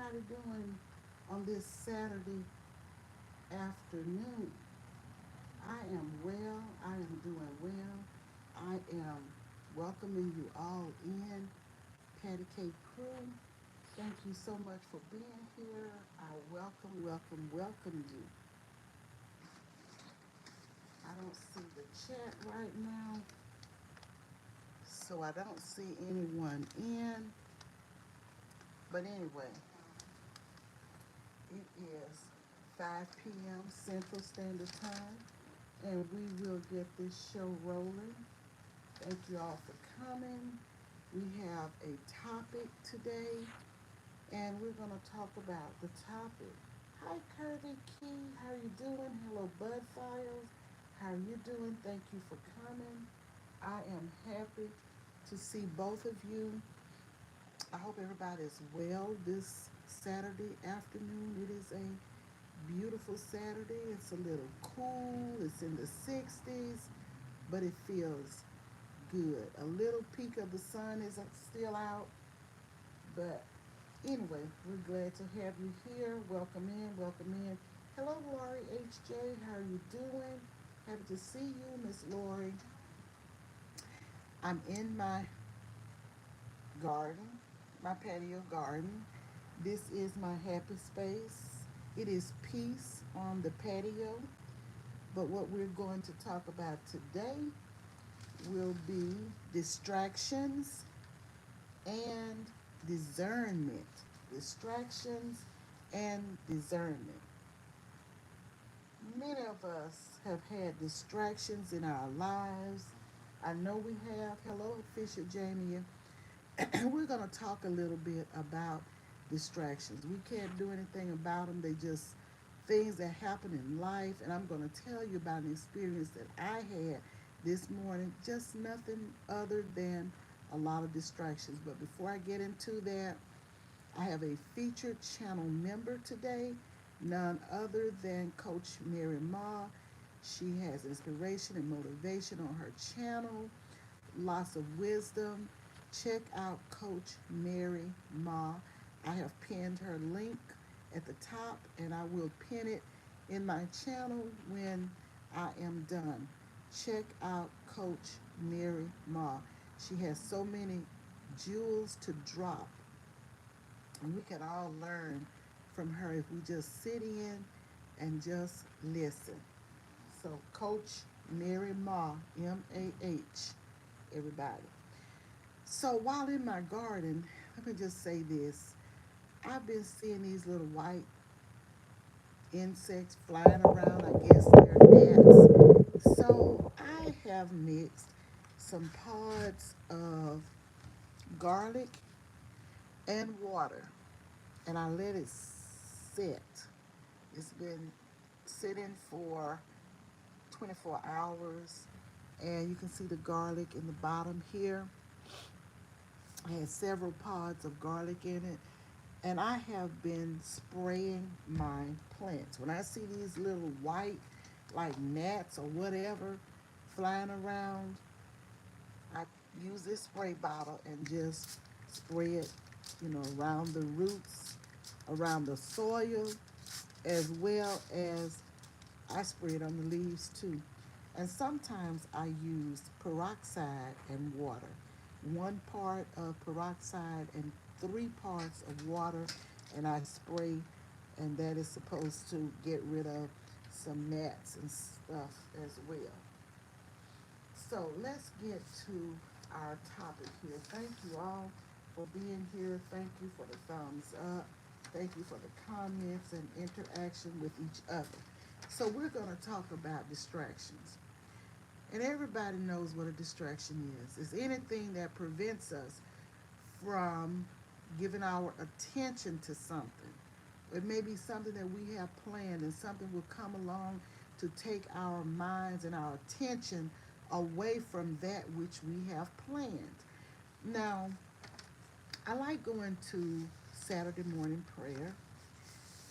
everybody doing on this Saturday afternoon? I am well. I am doing well. I am welcoming you all in. Patty Cake Crew, thank you so much for being here. I welcome you. I don't see the chat right now, so I don't see anyone in. But anyway, it is 5 p.m. Central Standard Time, and we will get this show rolling. Thank you all for coming. We have a topic today, and we're going to talk about the topic. Hi, Kirby Key. How are you doing? Hello, Bud Files. How are you doing? Thank you for coming. I am happy to see both of you. I hope everybody is well this Saturday afternoon. It is a beautiful Saturday. It's a little cool. It's in the 60s, but it feels good. A little peak of the sun isn't still out, but anyway, we're glad to have you here. Welcome in, welcome in. Hello, Lori HJ. How are you doing? Happy to see you, Miss Lori. I'm in my garden, my patio garden. This is my happy space. It is peace on the patio. But what we're going to talk about today will be distractions and discernment. Distractions and discernment. Many of us have had distractions in our lives. I know we have. Hello, Fisher Jamie. We're going to talk a little bit about distractions. We can't do anything about them. They just things that happen in life. And I'm going to tell you about an experience that I had this morning. Just nothing other than a lot of distractions. But before I get into that, I have a featured channel member today, none other than Coach Mary Ma. She has inspiration and motivation on her channel, lots of wisdom. Check out Coach Mary Ma. I have pinned her link at the top, and I will pin it in my channel when I am done. Check out Coach Mary Ma. She has so many jewels to drop, and we can all learn from her if we just sit in and just listen. So, Coach Mary Ma, MAH, everybody. So while in my garden, let me just say this. I've been seeing these little white insects flying around. I guess they're gnats. So I have mixed some pods of garlic and water, and I let it sit. It's been sitting for 24 hours, and you can see the garlic in the bottom here. I had several pods of garlic in it, and I have been spraying my plants. When I see these little white, like gnats or whatever, flying around, I use this spray bottle and just spray it, around the roots, around the soil, as well as I spray it on the leaves too. And sometimes I use peroxide and water. 1 part of peroxide and 3 parts of water, and I spray, and that is supposed to get rid of some gnats and stuff as well. So let's get to our topic here. Thank you all for being here. Thank you for the thumbs up. Thank you for the comments and interaction with each other. So we're going to talk about distractions. And everybody knows what a distraction is. It's anything that prevents us from giving our attention to something. It may be something that we have planned, and something will come along to take our minds and our attention away from that which we have planned. Now, I like going to Saturday morning prayer,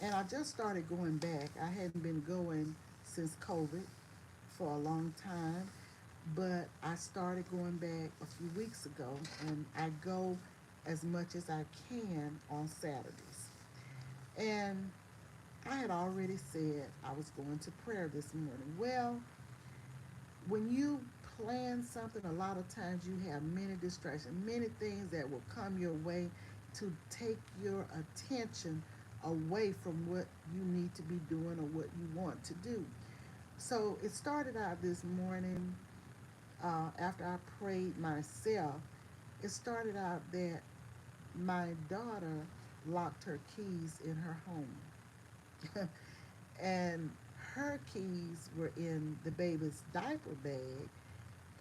and I just started going back. I hadn't been going since COVID for a long time, but I started going back a few weeks ago, and I go as much as I can on Saturdays. And I had already said I was going to prayer this morning. Well, when you plan something, a lot of times you have many distractions, many things that will come your way to take your attention away from what you need to be doing or what you want to do. So it started out this morning after I prayed myself. It started out that my daughter locked her keys in her home. And her keys were in the baby's diaper bag.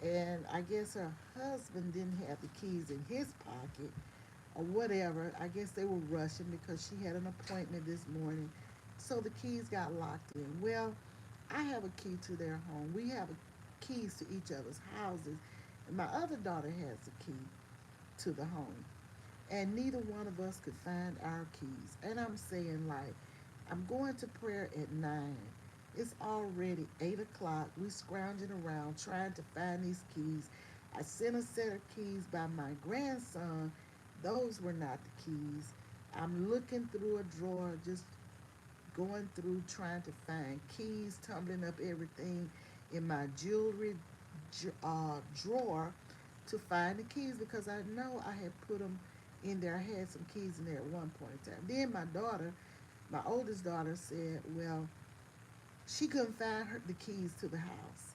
And I guess her husband didn't have the keys in his pocket or whatever. I guess they were rushing because she had an appointment this morning. So the keys got locked in. Well, I have a key to their home. We have keys to each other's houses. And my other daughter has a key to the home. And neither one of us could find our keys. And I'm saying, like, I'm going to prayer at 9. It's already 8 o'clock. We scrounging around trying to find these keys. I sent a set of keys by my grandson. Those were not the keys. I'm looking through a drawer, just going through trying to find keys, tumbling up everything in my jewelry drawer to find the keys because I know I had put them in there. I had some keys in there at one point in time. Then my daughter, my oldest daughter, said, well, she couldn't find the keys to the house.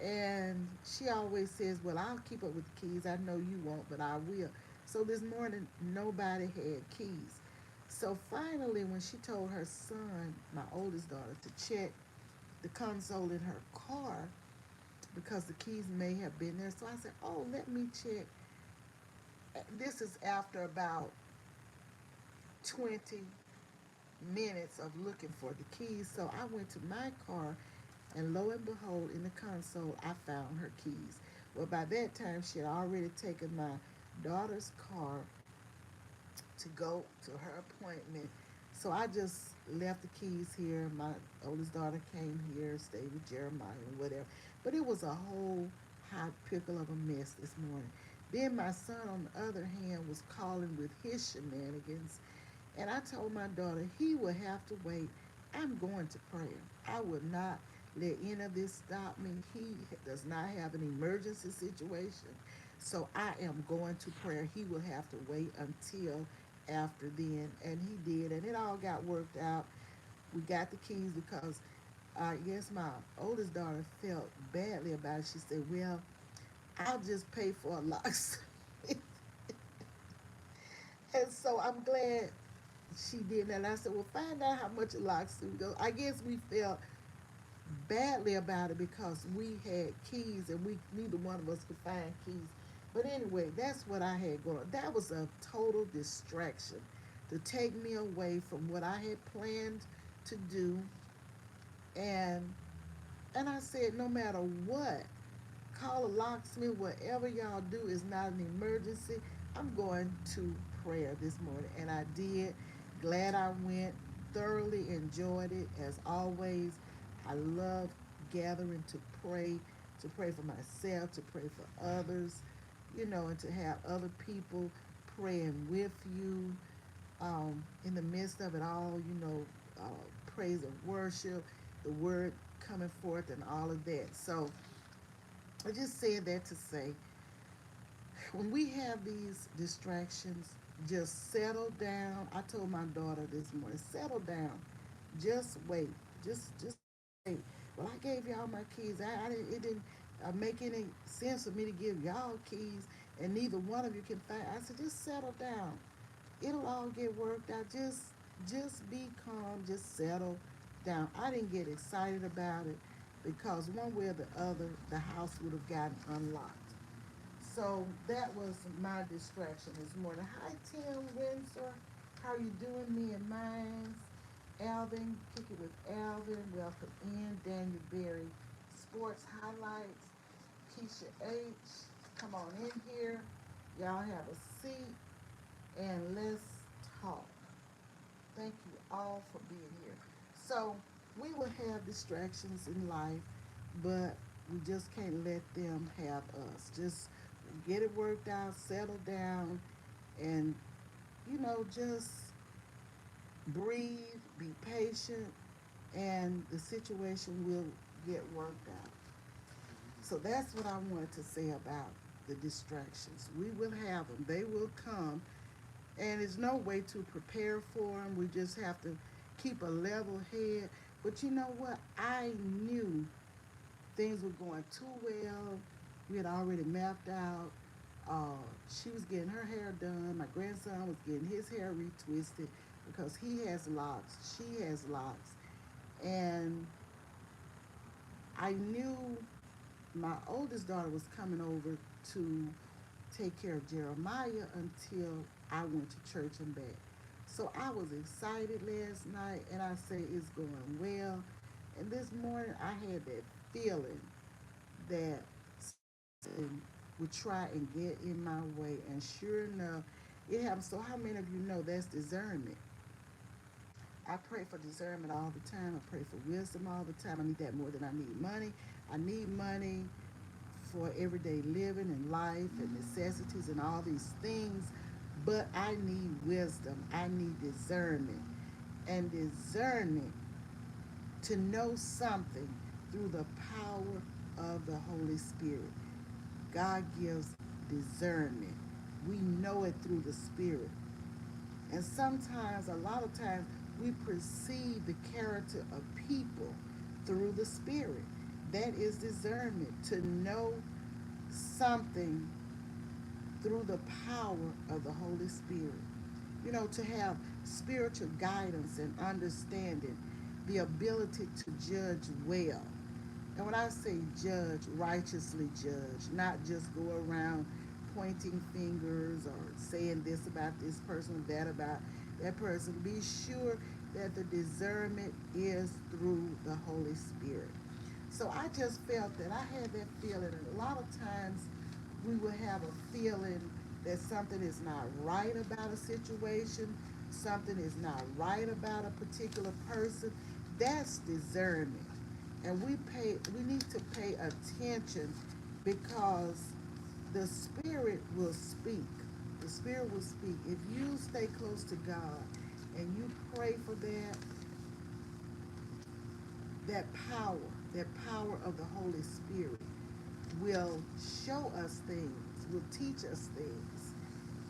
And she always says, well, I'll keep up with the keys. I know you won't, but I will. So this morning, nobody had keys. So finally, when she told her son, my oldest daughter, to check the console in her car because the keys may have been there. So I said, oh, let me check. This is after about 20 minutes of looking for the keys. So I went to my car, and lo and behold, in the console, I found her keys. Well, by that time, she had already taken my daughter's car to go to her appointment. So I just left the keys here. My oldest daughter came here, stayed with Jeremiah and whatever. But it was a whole hot pickle of a mess this morning. Then my son, on the other hand, was calling with his shenanigans. And I told my daughter he would have to wait. I'm going to prayer. I would not let any of this stop me. He does not have an emergency situation. So I am going to prayer. He will have to wait until after then. And he did. And it all got worked out. We got the keys because I guess my oldest daughter felt badly about it. She said, well, I'll just pay for a locksmith. And so I'm glad she did that. And I said, well, find out how much a locksmith goes. I guess we felt badly about it because we had keys and we neither one of us could find keys. But anyway, that's what I had going on. That was a total distraction to take me away from what I had planned to do. And and I said, no matter what, call a locksmith, whatever y'all do is not an emergency. I'm going to prayer this morning. And I did. Glad I went. Thoroughly enjoyed it as always. I love gathering to pray for myself, to pray for others, and to have other people praying with you in the midst of it all, praise and worship, the word coming forth, and all of that. So I just said that to say, when we have these distractions, just settle down. I told my daughter this morning, settle down. Just wait. Just wait. Well, I gave y'all my keys. I didn't. It didn't make any sense for me to give y'all keys, and neither one of you can find. I said, just settle down. It'll all get worked out. Just be calm. Just settle down. I didn't get excited about it because one way or the other, the house would have gotten unlocked. So that was my distraction this morning. Hi, Tim Windsor. How you doing? Me and mine. Alvin, kick it with Alvin. Welcome in. Daniel Berry, sports highlights. Keisha H. Come on in here. Y'all have a seat and let's talk. Thank you all for being here. So we will have distractions in life, but we just can't let them have us. Just get it worked out, settle down, and just breathe, be patient, and the situation will get worked out. So that's what I wanted to say about the distractions. We will have them, they will come, and there's no way to prepare for them. We just have to keep a level head. But you know what? I knew things were going too well. We had already mapped out. She was getting her hair done. My grandson was getting his hair retwisted because he has locks. She has locks. And I knew my oldest daughter was coming over to take care of Jeremiah until I went to church and back. So I was excited last night, and I say it's going well. And this morning I had that feeling that something would try and get in my way. And sure enough, it happened. So how many of you know that's discernment? I pray for discernment all the time. I pray for wisdom all the time. I need that more than I need money. I need money for everyday living and life and necessities and all these things. But I need wisdom. I need discernment. And discernment to know something through the power of the Holy Spirit. God gives discernment. We know it through the Spirit. And sometimes, a lot of times, we perceive the character of people through the Spirit. That is discernment, to know something through the power of the Holy Spirit. You know, to have spiritual guidance and understanding, the ability to judge well. And when I say judge, righteously judge, not just go around pointing fingers or saying this about this person, that about that person. Be sure that the discernment is through the Holy Spirit. So I just felt that I had that feeling, and a lot of times we will have a feeling that something is not right about a situation, something is not right about a particular person. That's discernment. And we need to pay attention because the Spirit will speak. The Spirit will speak. If you stay close to God and you pray for that power, that power of the Holy Spirit will show us things, will teach us things,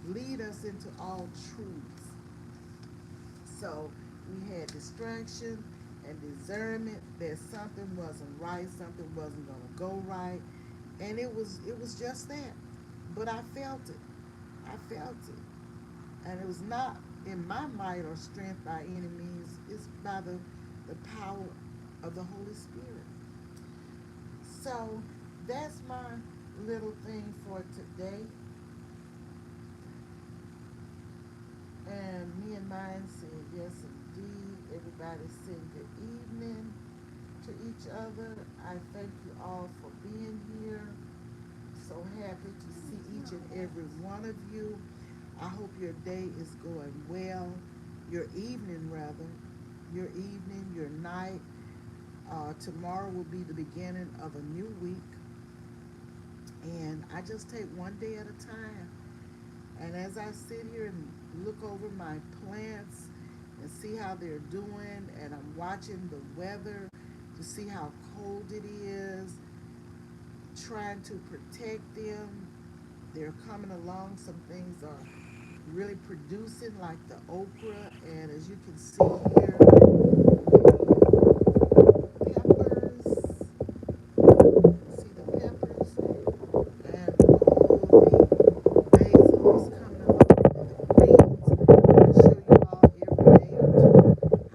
lead us into all truths. So we had distraction and discernment that something wasn't right, something wasn't gonna go right. And it was just that. But I felt it. I felt it. And it was not in my might or strength by any means. It's by the power of the Holy Spirit. So that's my little thing for today. And me and mine said yes indeed. Everybody said good evening to each other. I thank you all for being here. So happy to see each and every one of you. I hope your day is going well. Your evening, rather. Your evening, your night. Tomorrow will be the beginning of a new week. And I just take one day at a time. And as I sit here and look over my plants and see how they're doing, and I'm watching the weather to see how cold it is, trying to protect them. They're coming along. Some things are really producing, like the okra, and as you can see here, peppers. See the peppers and all the basil is coming along, and the greens. I show you all every day or two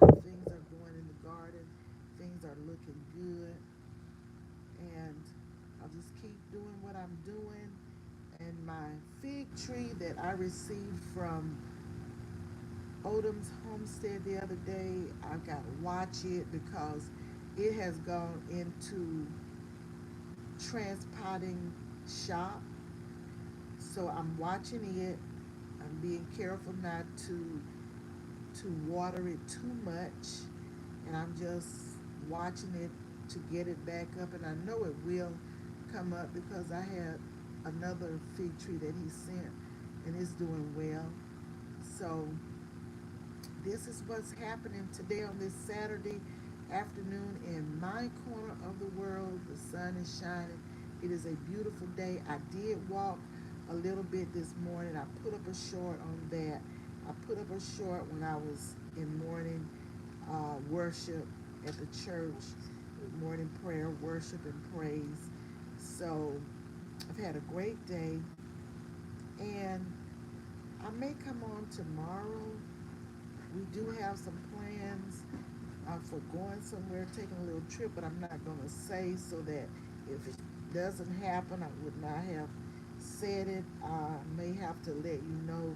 how things are going in the garden. Things are looking good, and I'll just keep doing what I'm doing. And my fig tree that I received from Odom's homestead the other day, I've got to watch it because it has gone into transpotting shock. So I'm watching it. I'm being careful not to water it too much, and I'm just watching it to get it back up. And I know it will come up because I had another fig tree that he sent, and it's doing well. So this is what's happening today on this Saturday afternoon in my corner of the world. The sun is shining. It is a beautiful day. I did walk a little bit this morning. I put up a short on that. I put up a short when I was in morning worship at the church, morning prayer, worship, and praise. So I've had a great day, and I may come on tomorrow. We do have some plans for going somewhere, taking a little trip, but I'm not going to say so that if it doesn't happen, I would not have said it. I may have to let you know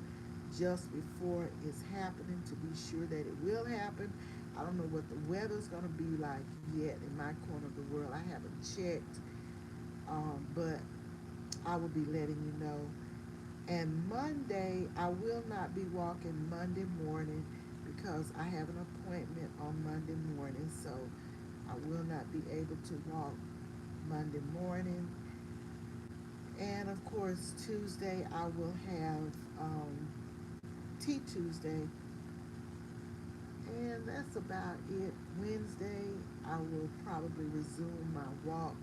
just before it's happening to be sure that it will happen. I don't know what the weather's going to be like yet in my corner of the world. I haven't checked, but I will be letting you know. And Monday, I will not be walking Monday morning because I have an appointment on Monday morning. So I will not be able to walk Monday morning. And of course, Tuesday, I will have Tea Tuesday. And that's about it. Wednesday, I will probably resume my walk.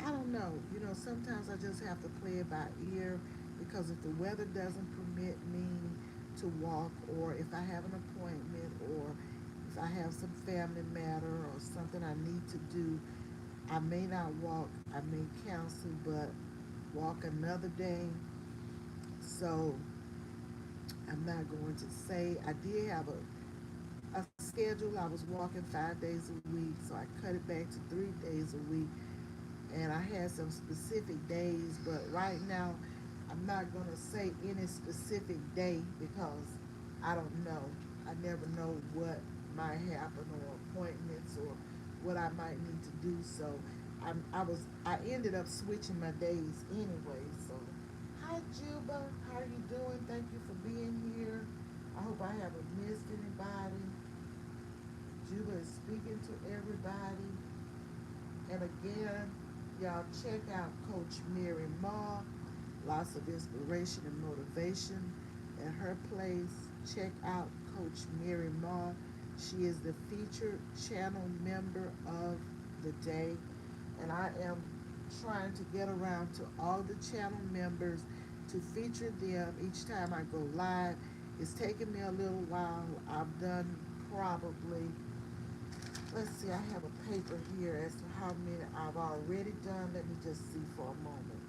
I don't know. Sometimes I just have to play it by ear because if the weather doesn't permit me to walk, or if I have an appointment, or if I have some family matter or something I need to do, I may not walk. I may cancel, but walk another day. So I'm not going to say. I did have a schedule. I was walking 5 days a week, so I cut it back to 3 days a week, and I had some specific days, but right now I'm not going to say any specific day because I don't know. I never know what might happen or appointments or what I might need to do. So I ended up switching my days anyway. So hi Juba, how are you doing? Thank you for being here. I hope I haven't missed anybody. Juba is speaking to everybody. And again, y'all check out Coach Mary Ma. Lots of inspiration and motivation at her place. Check out Coach Mary Ma. She is the featured channel member of the day. And I am trying to get around to all the channel members to feature them each time I go live. It's taken me a little while. I've done probably, let's see, I have a paper here as to how many I've already done. Let me just see for a moment.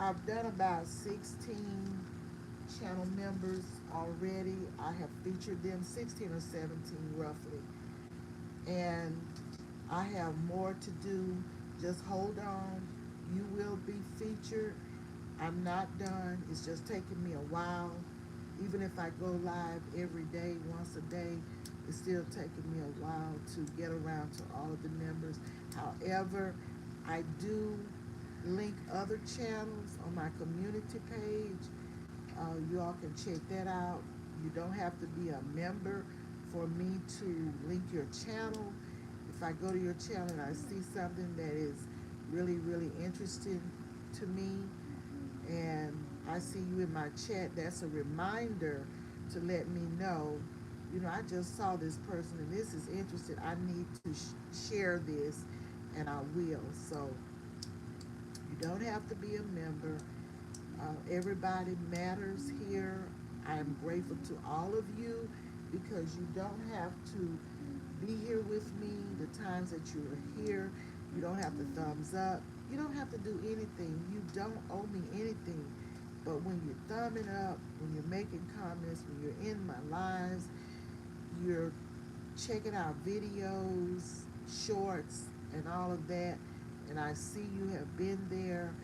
I've done about 16 channel members already. I have featured them, 16 or 17 roughly. And I have more to do. Just hold on. You will be featured. I'm not done. It's just taking me a while. Even if I go live every day, once a day, it's still taking me a while to get around to all of the members. However, I do link other channels on my community page. You all can check that out. You don't have to be a member for me to link your channel. If I go to your channel and I see something that is really, really interesting to me, and I see you in my chat, that's a reminder to let me know, I just saw this person and this is interesting. I need to share this, and I will. So you don't have to be a member. Everybody matters here. I am grateful to all of you because you don't have to be here with me the times that you are here. You don't have to thumbs up. You don't have to do anything. You don't owe me anything. But when you're thumbing up, when you're making comments, when you're in my lives, you're checking out videos, shorts, and all of that, and I see you have been there.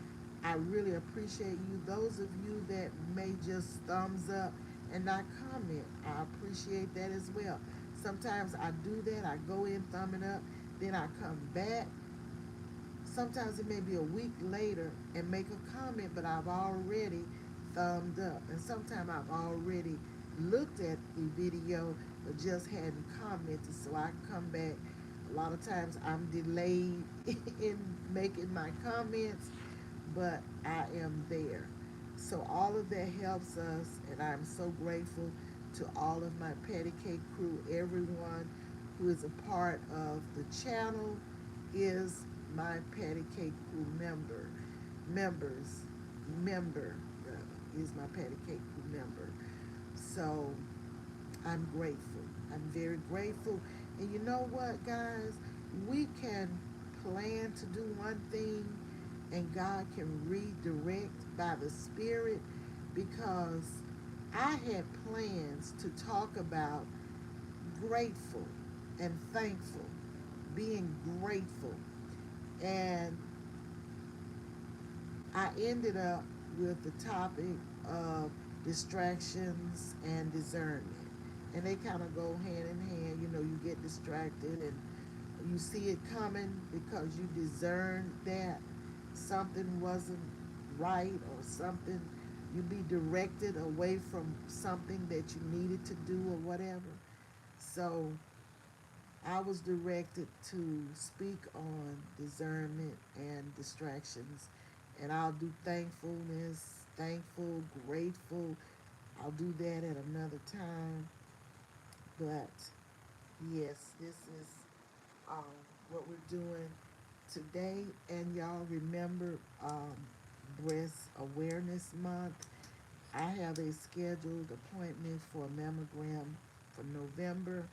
I really appreciate you. Those of you that may just thumbs up and not comment, I appreciate that as well. Sometimes I do that. I go in thumbing up, then I come back. Sometimes it may be a week later and make a comment, but I've already thumbed up. And sometimes I've already looked at the video but just hadn't commented. So I come back A lot of times I'm delayed in making my comments, but I am there. So all of that helps us, and I'm so grateful to all of my patty cake crew. Everyone who is a part of the channel is my patty cake crew members, member is my patty cake crew member. So I'm grateful. I'm very grateful. And you know what, guys? We can plan to do one thing and God can redirect by the Spirit, because I had plans to talk about grateful and thankful, being grateful. And I ended up with the topic of distractions and discernment. And they kind of go hand in hand. You know, you get distracted and you see it coming because you discern that something wasn't right, or something, you be directed away from something that you needed to do or whatever. So I was directed to speak on discernment and distractions, and I'll do thankfulness, thankful, grateful. I'll do that at another time. But yes, this is um, what we're doing today. And y'all remember Breast Awareness Month. I have a scheduled appointment for a mammogram for November.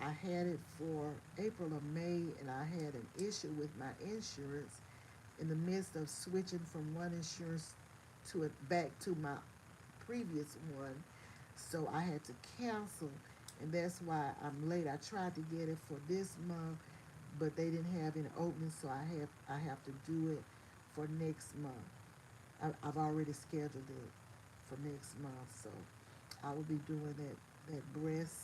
I had it for April or May, and I had an issue with my insurance in the midst of switching from one insurance to it back to my previous one. So I had to cancel, and that's why I'm late. I tried to get it for this month, but they didn't have any openings, so I have to do it for next month. I've already scheduled it for next month, so I will be doing that breast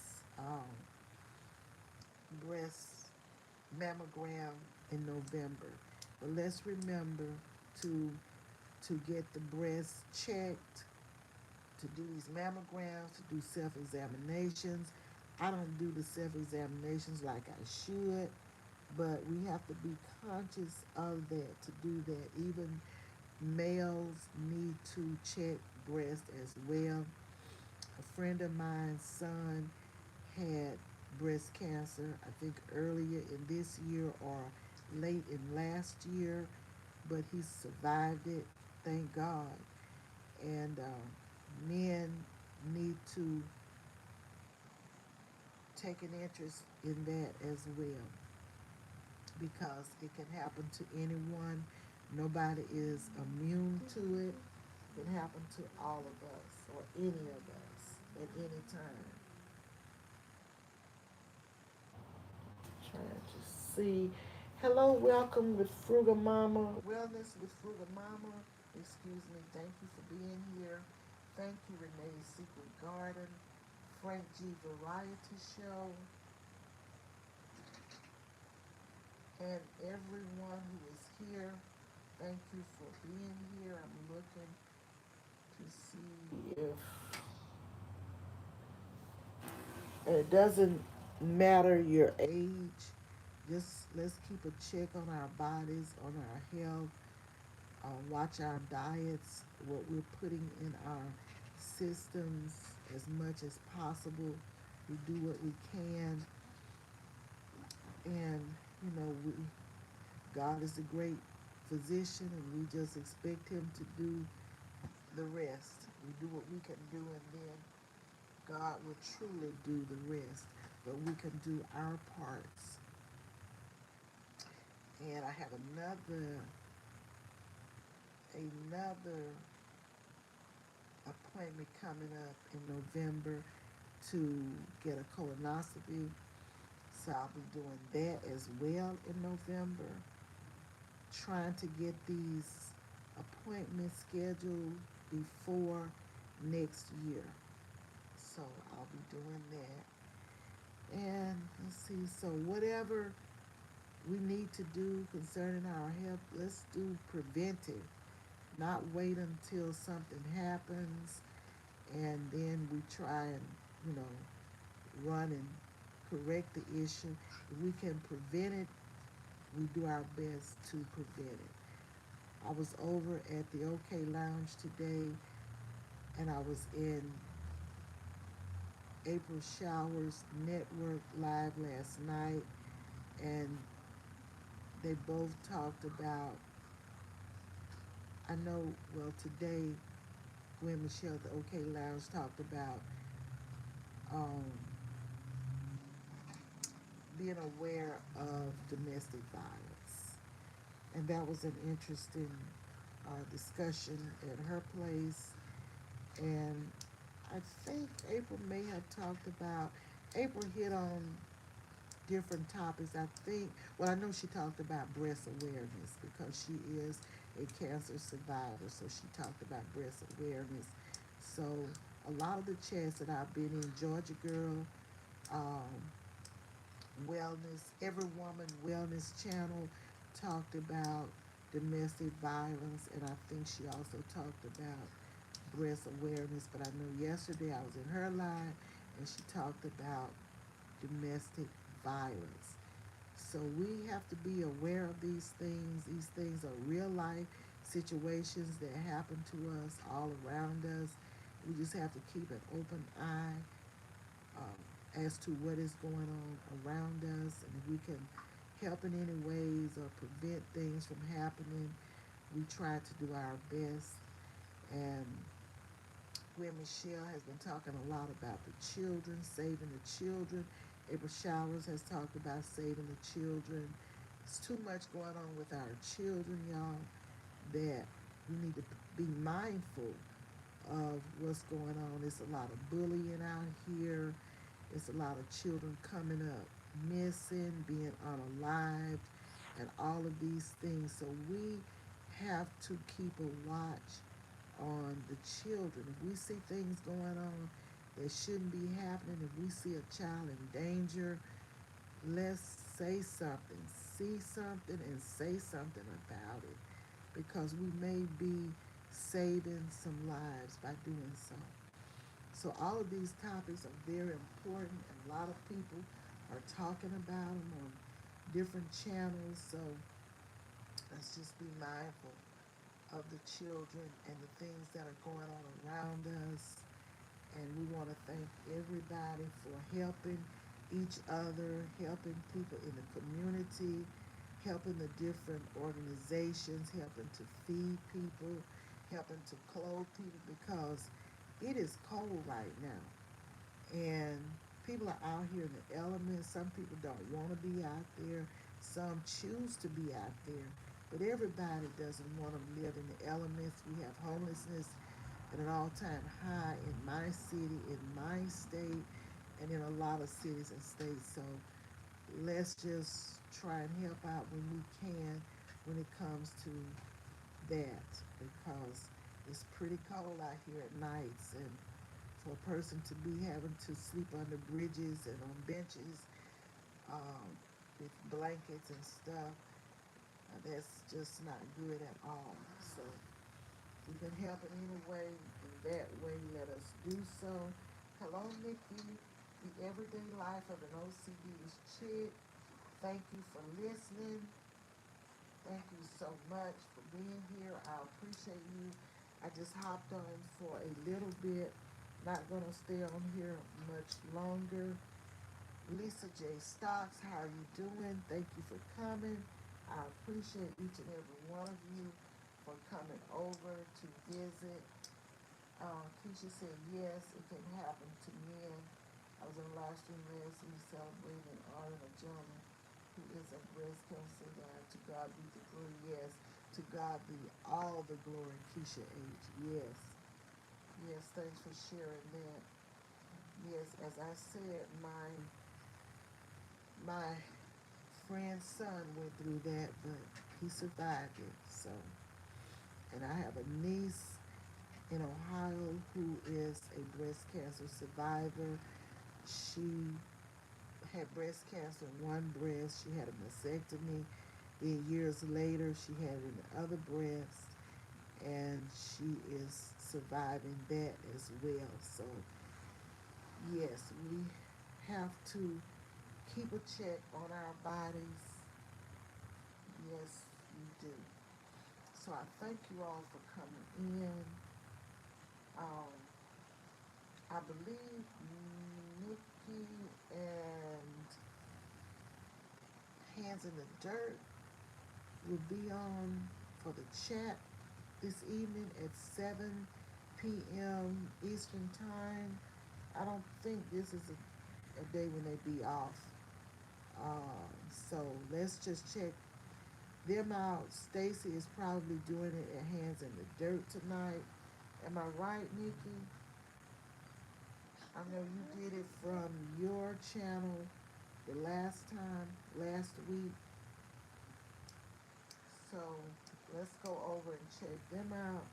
mammogram in November. But let's remember to get the breast checked, to do these mammograms, to do self-examinations. I don't do the self-examinations like I should, but we have to be conscious of that to do that. Even males need to check breast as well. A friend of mine's son had breast cancer, I think earlier in this year or late in last year, but he survived it, thank God. And men need to take an interest in that as well, because it can happen to anyone. Nobody is immune to it. It can happen to all of us, or any of us, at any time. Trying to see. Hello, welcome with Frugal Mama. Wellness with Frugal Mama. Excuse me. Thank you for being here. Thank you, Renee's Secret Garden, Frank G Variety Show, and everyone who is here. Thank you for being here. I'm looking to see if it doesn't matter your age. Just let's keep a check on our bodies, on our health, watch our diets, what we're putting in our systems as much as possible. We do what we can, and God is a great physician, and we just expect Him to do the rest. We do what we can do, and then God will truly do the rest. But we can do our parts. And I have another appointment coming up in November to get a colonoscopy. So I'll be doing that as well in November. Trying to get these appointments scheduled before next year. So I'll be doing that. And let's see, so whatever we need to do concerning our health, let's do preventive. Not wait until something happens and then we try and, you know, run and correct the issue. If we can prevent it, we do our best to prevent it. I was over at the OK Lounge today, and I was in April Showers Network Live last night, and they both talked about, I know, well, today, Gwen Michelle at the OK Lounge talked about um, being aware of domestic violence. And that was an interesting discussion at her place. And I think April may have talked about, April hit on different topics. I think, well, I know she talked about breast awareness because she is a cancer survivor. So she talked about breast awareness. So a lot of the chats that I've been in, Georgia Girl, um, Wellness, Every Woman Wellness Channel talked about domestic violence, and I think she also talked about breast awareness. But I know yesterday I was in her line, and she talked about domestic violence. So we have to be aware of these things. These things are real life situations that happen to us all around us. We just have to keep an open eye as to what is going on around us, and if we can help in any ways or prevent things from happening, we try to do our best. And where Michelle has been talking a lot about the children, saving the children. April Showers has talked about saving the children. There's too much going on with our children, y'all, that we need to be mindful of what's going on. There's a lot of bullying out here. There's a lot of children coming up missing, being unalived, and all of these things. So we have to keep a watch on the children. If we see things going on that shouldn't be happening, if we see a child in danger, let's say something, see something, and say something about it because we may be saving some lives by doing so. So all of these topics are very important, and a lot of people are talking about them on different channels. So let's just be mindful of the children and the things that are going on around us. And we want to thank everybody for helping each other, helping people in the community, helping the different organizations, helping to feed people, helping to clothe people because it is cold right now. And people are out here in the elements. Some people don't want to be out there. Some choose to be out there. But everybody doesn't want to live in the elements. We have homelessness at an all-time high in my city, in my state, and in a lot of cities and states. So let's just try and help out when we can when it comes to that because it's pretty cold out here at nights, and for a person to be having to sleep under bridges and on benches um, with blankets and stuff, that's just not good at all. So we can help in any way, in that way, let us do so. Hello, Nikki. The everyday life of an OCD chick. Thank you for listening. Thank you so much for being here. I appreciate you. I just hopped on for a little bit. Not gonna stay on here much longer. Lisa J. Stocks, how are you doing? Thank you for coming. I appreciate each and every one of you for coming over to visit. Keisha said, yes, it can happen to men. I was in a live stream last week celebrating and honoring a gentleman who is a breast cancer guy. To God be the glory. Yes, to God be all the glory, Keisha H. Yes. Yes, thanks for sharing that. Yes, as I said, my friend's son went through that, but he survived it. So, and I have a niece in Ohio who is a breast cancer survivor. She had breast cancer in one breast. She had a mastectomy. Then years later, she had it in the other breast, and she is surviving that as well. So, yes, we have to keep a check on our bodies. Yes, you do. So I thank you all for coming in. Um, I believe Nikki and Hands in the Dirt will be on for the chat this evening at 7 p.m. Eastern Time. I don't think this is a day when they be off. So let's just check them out. Stacy is probably doing it at Hands in the Dirt tonight. Am I right, Nikki? I know you did it from your channel the last time, last week. So let's go over and check them out.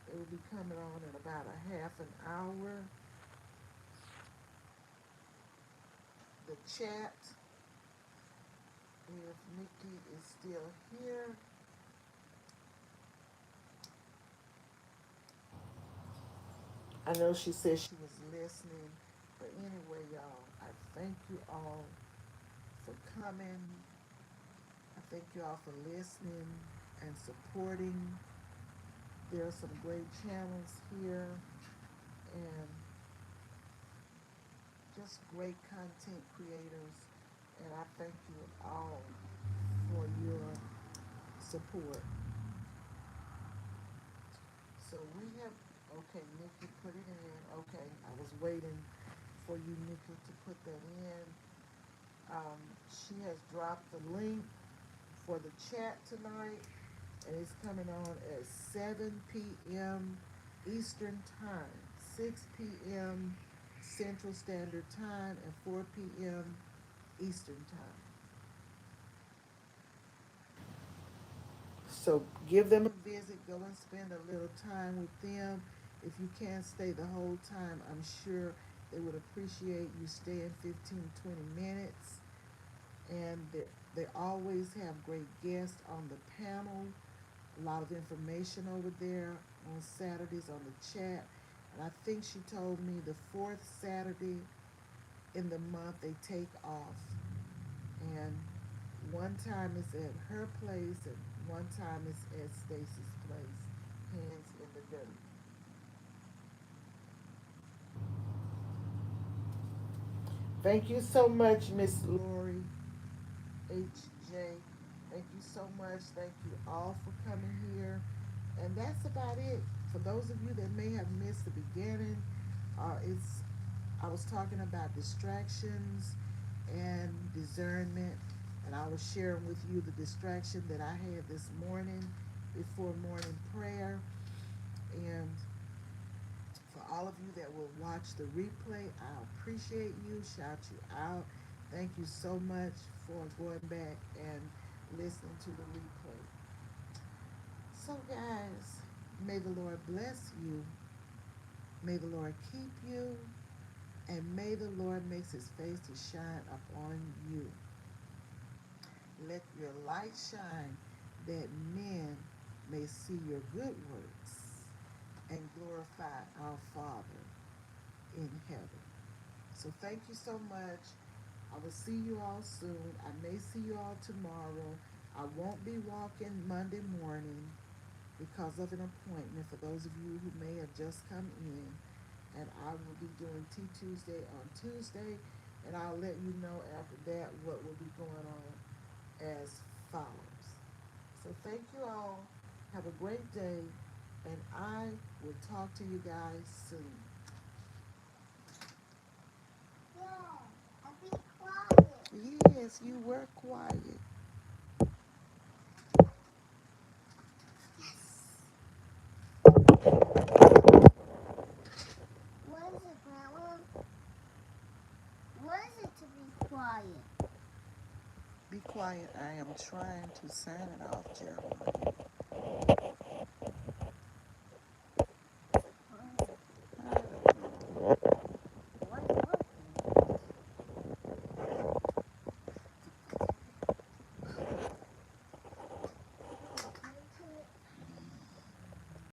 They will be coming on in about a half an hour. The chat, if Nikki is still here. I know she said she was listening, but anyway, y'all, I thank you all for coming. I thank you all for listening and supporting. There are some great channels here and just great content creators. And I thank you all for your support. So we have, okay, Nikki put it in. Okay, I was waiting for you, Nikki, to put that in. She has dropped the link for the chat tonight, and it's coming on at 7 p.m. Eastern Time, 6 p.m. Central Standard Time, and 4 p.m. Eastern Time. So give them a visit, go and spend a little time with them. If you can't stay the whole time, I'm sure they would appreciate you staying 15, 20 minutes. And they always have great guests on the panel, a lot of information over there on Saturdays on the chat. And I think she told me the fourth Saturday in the month they take off. And one time it's at her place and one time it's at Stacy's place. Hands in the dirt. Thank you so much, Miss Lori HJ. Thank you so much. Thank you all for coming here. And that's about it. For those of you that may have missed the beginning, it's I was talking about distractions and discernment, and I was sharing with you the distraction that I had this morning before morning prayer. And for all of you that will watch the replay, I appreciate you, shout you out. Thank you so much for going back and listening to the replay. So, guys, may the Lord bless you, may the Lord keep you, and may the Lord make his face to shine upon you. Let your light shine that men may see your good works and glorify our Father in heaven. So thank you so much. I will see you all soon. I may see you all tomorrow. I won't be walking Monday morning because of an appointment for those of you who may have just come in. And I will be doing Tea Tuesday on Tuesday, and I'll let you know after that what will be going on as follows. So thank you all. Have a great day, and I will talk to you guys soon. Yeah, I'll be quiet. Yes, you were quiet. What is it, Grandma? What is it to be quiet? Be quiet. I am trying to sign it off, Jeremiah.